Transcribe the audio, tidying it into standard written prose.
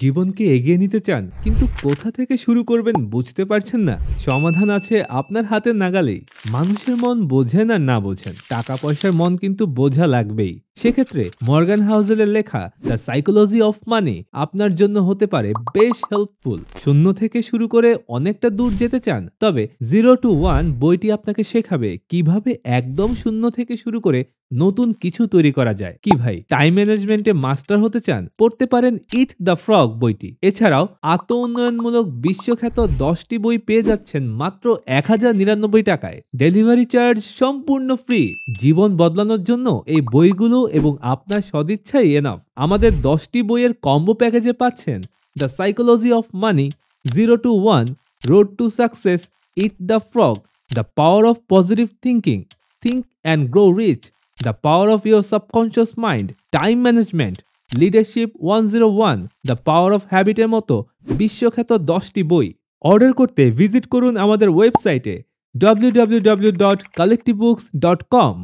জীবনকে এগিয়ে নিতে চান কিন্তু কোথা থেকে শুরু করবেন বুঝতে পারছেন না? সমাধান আছে আপনার হাতের নাগালেই। মানুষের মন বোঝেন আর না বোঝেন, টাকা পয়সার মন কিন্তু বোঝা লাগবেই। সেক্ষেত্রে মর্গান হাউজেলের লেখা দ্য সাইকোলজি অফ মানি আপনার জন্য হতে পারে বেশ হেল্পফুল। শূন্য থেকে শুরু করে অনেকটা দূর যেতে চান, তবে 0 to 1 বইটি আপনাকে শেখাবে কিভাবে একদম শূন্য থেকে শুরু করে নতুন কিছু তৈরি করা যায়। কি ভাই, টাইম ম্যানেজমেন্টে মাস্টার হতে চান? পড়তে পারেন ইট দ্য ফ্রগ বইটি। এছাড়াও আত্ম উন্নয়নমূলক বিশ্বখ্যাত 10টি বই পেয়ে যাচ্ছেন মাত্র 1099 টাকায়। ডেলিভারি চার্জ সম্পূর্ণ ফ্রি। জীবন বদলানোর জন্য এই বইগুলো এবং আপনার সদিচ্ছাই এনাফ। আমাদের 10টি বইয়ের কম্বো প্যাকেজে পাচ্ছেন the psychology of money, 0 to 1, road to success, eat the frog, the power of positive thinking, think and grow rich, the power of your subconscious mind, time management, leadership 101, the power of হ্যাবিটের মতো বিশ্বখ্যাত 10টি বই। Order করতে visit করুন আমাদের ওয়েবসাইটে www.collectibooks.com।